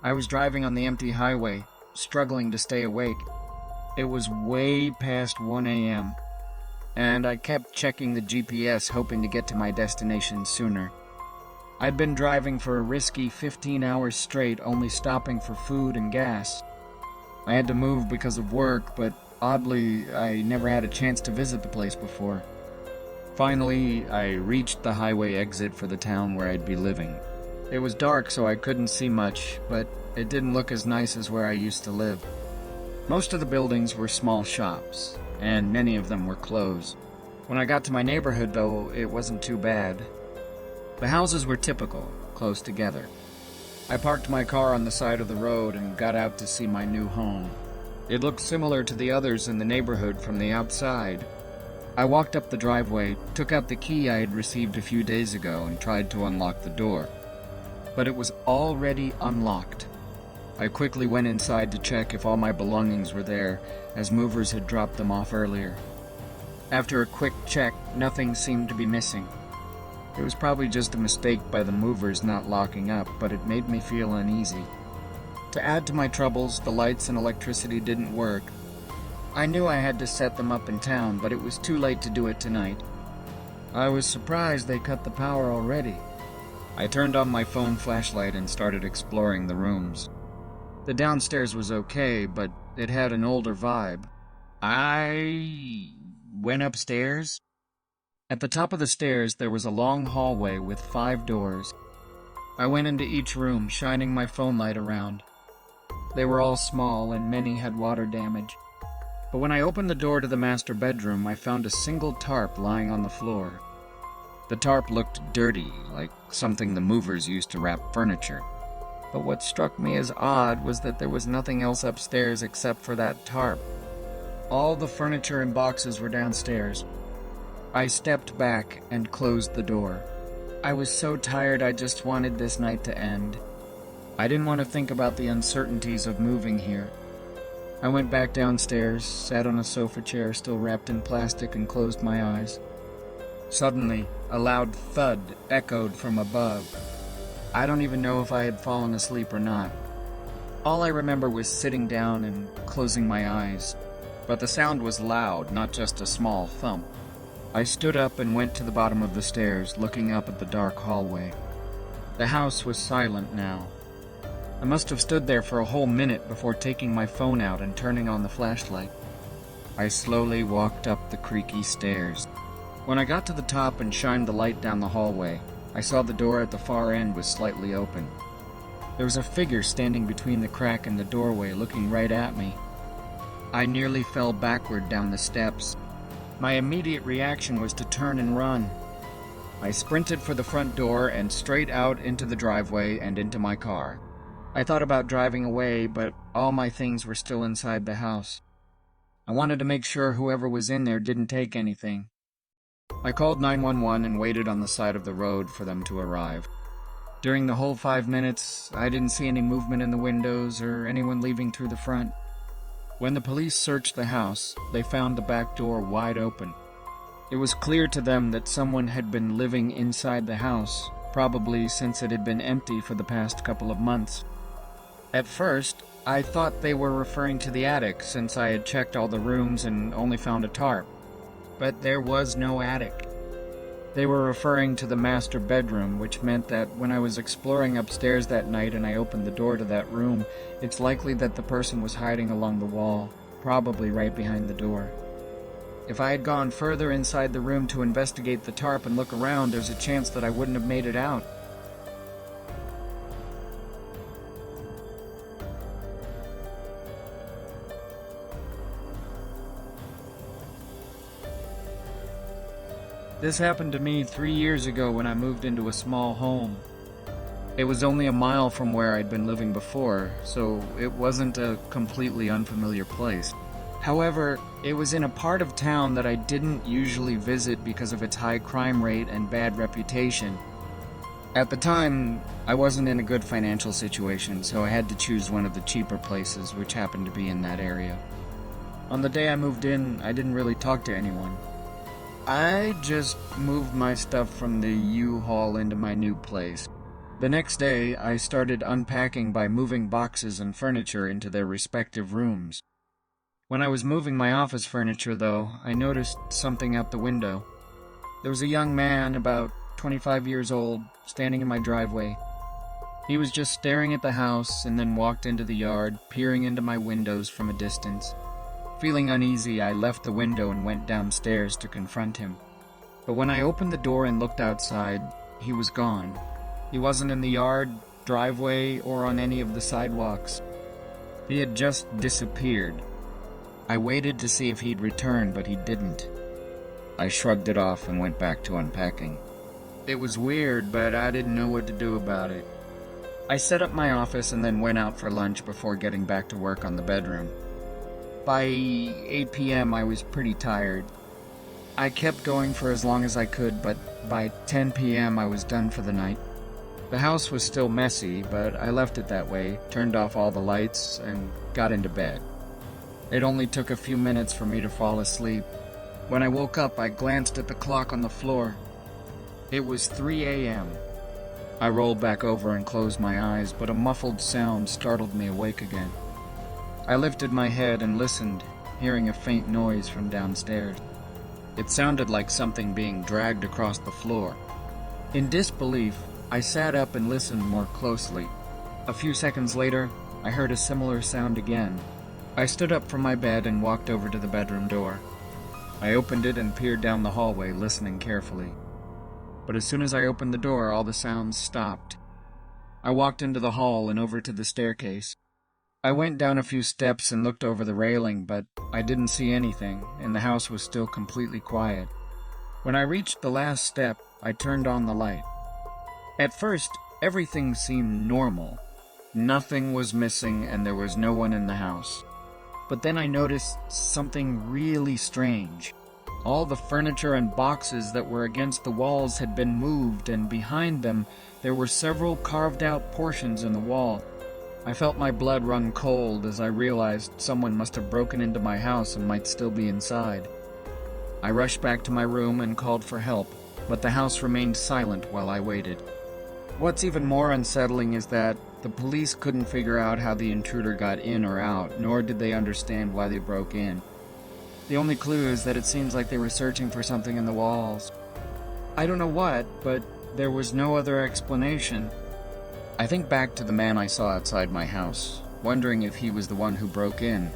I was driving on the empty highway, struggling to stay awake. It was way past 1 a.m., and I kept checking the GPS hoping to get to my destination sooner. I'd been driving for a risky 15 hours straight, only stopping for food and gas. I had to move because of work, but oddly, I never had a chance to visit the place before. Finally, I reached the highway exit for the town where I'd be living. It was dark, so I couldn't see much, but it didn't look as nice as where I used to live. Most of the buildings were small shops, and many of them were closed. When I got to my neighborhood, though, it wasn't too bad. The houses were typical, close together. I parked my car on the side of the road and got out to see my new home. It looked similar to the others in the neighborhood from the outside. I walked up the driveway, took out the key I had received a few days ago, and tried to unlock the door. But it was already unlocked. I quickly went inside to check if all my belongings were there, as movers had dropped them off earlier. After a quick check, nothing seemed to be missing. It was probably just a mistake by the movers not locking up, but it made me feel uneasy. To add to my troubles, the lights and electricity didn't work. I knew I had to set them up in town, but it was too late to do it tonight. I was surprised they cut the power already. I turned on my phone flashlight and started exploring the rooms. The downstairs was okay, but it had an older vibe. I went upstairs. At the top of the stairs, there was a long hallway with 5 doors. I went into each room, shining my phone light around. They were all small, and many had water damage. But when I opened the door to the master bedroom, I found a single tarp lying on the floor. The tarp looked dirty, like something the movers used to wrap furniture. But what struck me as odd was that there was nothing else upstairs except for that tarp. All the furniture and boxes were downstairs. I stepped back and closed the door. I was so tired I just wanted this night to end. I didn't want to think about the uncertainties of moving here. I went back downstairs, sat on a sofa chair still wrapped in plastic, and closed my eyes. Suddenly, a loud thud echoed from above. I don't even know if I had fallen asleep or not. All I remember was sitting down and closing my eyes. But the sound was loud, not just a small thump. I stood up and went to the bottom of the stairs, looking up at the dark hallway. The house was silent now. I must have stood there for a whole minute before taking my phone out and turning on the flashlight. I slowly walked up the creaky stairs. When I got to the top and shined the light down the hallway, I saw the door at the far end was slightly open. There was a figure standing between the crack in the doorway, looking right at me. I nearly fell backward down the steps. My immediate reaction was to turn and run. I sprinted for the front door and straight out into the driveway and into my car. I thought about driving away, but all my things were still inside the house. I wanted to make sure whoever was in there didn't take anything. I called 911 and waited on the side of the road for them to arrive. During the whole 5 minutes, I didn't see any movement in the windows or anyone leaving through the front. When the police searched the house, they found the back door wide open. It was clear to them that someone had been living inside the house, probably since it had been empty for the past couple of months. At first, I thought they were referring to the attic, since I had checked all the rooms and only found a tarp. But there was no attic. They were referring to the master bedroom, which meant that when I was exploring upstairs that night and I opened the door to that room, it's likely that the person was hiding along the wall, probably right behind the door. If I had gone further inside the room to investigate the tarp and look around, there's a chance that I wouldn't have made it out. This happened to me 3 years ago when I moved into a small home. It was only a mile from where I'd been living before, so it wasn't a completely unfamiliar place. However, it was in a part of town that I didn't usually visit because of its high crime rate and bad reputation. At the time, I wasn't in a good financial situation, so I had to choose one of the cheaper places, which happened to be in that area. On the day I moved in, I didn't really talk to anyone. I just moved my stuff from the U-Haul into my new place. The next day, I started unpacking by moving boxes and furniture into their respective rooms. When I was moving my office furniture, though, I noticed something out the window. There was a young man, about 25 years old, standing in my driveway. He was just staring at the house and then walked into the yard, peering into my windows from a distance. Feeling uneasy, I left the window and went downstairs to confront him. But when I opened the door and looked outside, he was gone. He wasn't in the yard, driveway, or on any of the sidewalks. He had just disappeared. I waited to see if he'd return, but he didn't. I shrugged it off and went back to unpacking. It was weird, but I didn't know what to do about it. I set up my office and then went out for lunch before getting back to work on the bedroom. By 8 p.m. I was pretty tired. I kept going for as long as I could, but by 10 p.m. I was done for the night. The house was still messy, but I left it that way, turned off all the lights, and got into bed. It only took a few minutes for me to fall asleep. When I woke up, I glanced at the clock on the floor. It was 3 a.m. I rolled back over and closed my eyes, but a muffled sound startled me awake again. I lifted my head and listened, hearing a faint noise from downstairs. It sounded like something being dragged across the floor. In disbelief, I sat up and listened more closely. A few seconds later, I heard a similar sound again. I stood up from my bed and walked over to the bedroom door. I opened it and peered down the hallway, listening carefully. But as soon as I opened the door, all the sounds stopped. I walked into the hall and over to the staircase. I went down a few steps and looked over the railing, but I didn't see anything, and the house was still completely quiet. When I reached the last step, I turned on the light. At first, everything seemed normal. Nothing was missing and there was no one in the house. But then I noticed something really strange. All the furniture and boxes that were against the walls had been moved, and behind them there were several carved-out portions in the wall. I felt my blood run cold as I realized someone must have broken into my house and might still be inside. I rushed back to my room and called for help, but the house remained silent while I waited. What's even more unsettling is that the police couldn't figure out how the intruder got in or out, nor did they understand why they broke in. The only clue is that it seems like they were searching for something in the walls. I don't know what, but there was no other explanation. I think back to the man I saw outside my house, wondering if he was the one who broke in.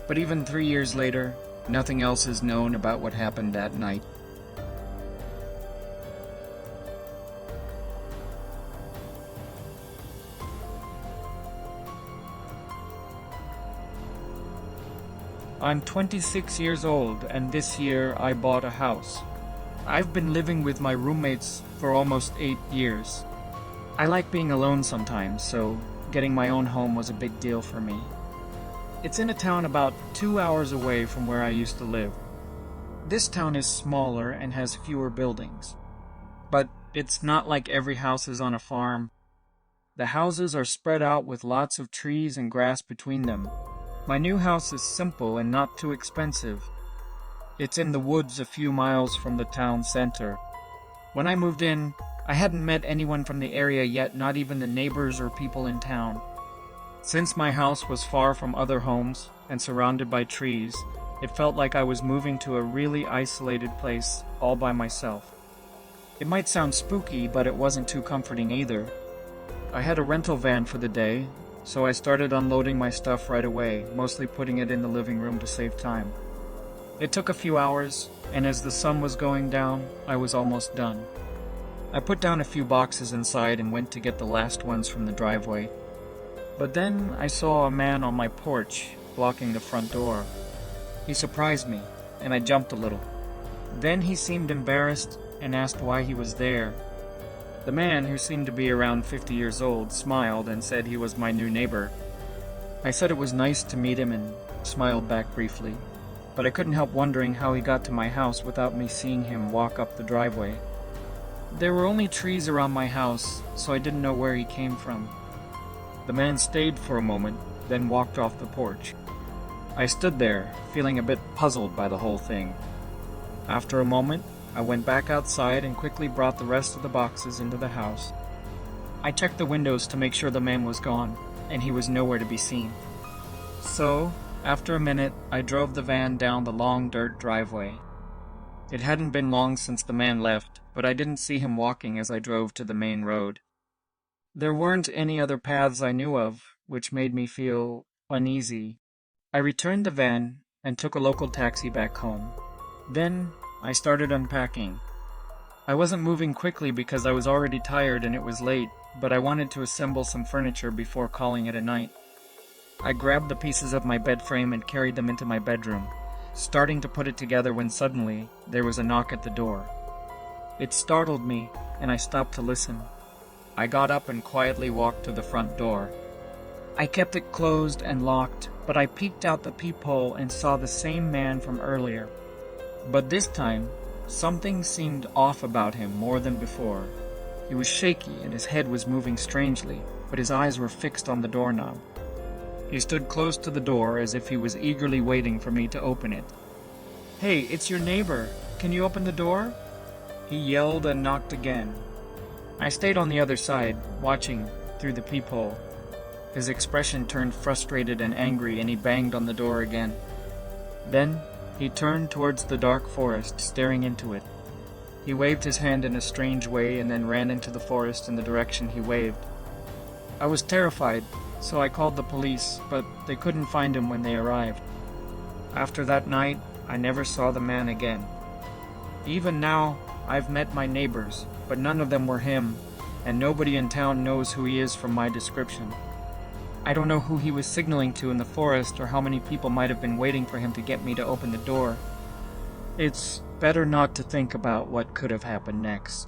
But even 3 years later, nothing else is known about what happened that night. I'm 26 years old, and this year I bought a house. I've been living with my roommates for almost 8 years. I like being alone sometimes, so getting my own home was a big deal for me. It's in a town about 2 hours away from where I used to live. This town is smaller and has fewer buildings. But it's not like every house is on a farm. The houses are spread out with lots of trees and grass between them. My new house is simple and not too expensive. It's in the woods a few miles from the town center. When I moved in, I hadn't met anyone from the area yet, not even the neighbors or people in town. Since my house was far from other homes and surrounded by trees, it felt like I was moving to a really isolated place all by myself. It might sound spooky, but it wasn't too comforting either. I had a rental van for the day, so I started unloading my stuff right away, mostly putting it in the living room to save time. It took a few hours, and as the sun was going down, I was almost done. I put down a few boxes inside and went to get the last ones from the driveway. But then I saw a man on my porch, blocking the front door. He surprised me, and I jumped a little. Then he seemed embarrassed and asked why he was there. The man, who seemed to be around 50 years old, smiled and said he was my new neighbor. I said it was nice to meet him and smiled back briefly, but I couldn't help wondering how he got to my house without me seeing him walk up the driveway. There were only trees around my house, so I didn't know where he came from. The man stayed for a moment, then walked off the porch. I stood there, feeling a bit puzzled by the whole thing. After a moment, I went back outside and quickly brought the rest of the boxes into the house. I checked the windows to make sure the man was gone, and he was nowhere to be seen. So, after a minute, I drove the van down the long dirt driveway. It hadn't been long since the man left, but I didn't see him walking as I drove to the main road. There weren't any other paths I knew of, which made me feel uneasy. I returned the van and took a local taxi back home. Then, I started unpacking. I wasn't moving quickly because I was already tired and it was late, but I wanted to assemble some furniture before calling it a night. I grabbed the pieces of my bed frame and carried them into my bedroom, starting to put it together when suddenly there was a knock at the door. It startled me, and I stopped to listen. I got up and quietly walked to the front door. I kept it closed and locked, but I peeked out the peephole and saw the same man from earlier. But this time, something seemed off about him more than before. He was shaky and his head was moving strangely, but his eyes were fixed on the doorknob. He stood close to the door as if he was eagerly waiting for me to open it. "Hey, it's your neighbor. Can you open the door?" He yelled and knocked again. I stayed on the other side, watching through the peephole. His expression turned frustrated and angry, and he banged on the door again. Then, he turned towards the dark forest, staring into it. He waved his hand in a strange way and then ran into the forest in the direction he waved. I was terrified, so I called the police, but they couldn't find him when they arrived. After that night, I never saw the man again. Even now, I've met my neighbors, but none of them were him, and nobody in town knows who he is from my description. I don't know who he was signaling to in the forest or how many people might have been waiting for him to get me to open the door. It's better not to think about what could have happened next.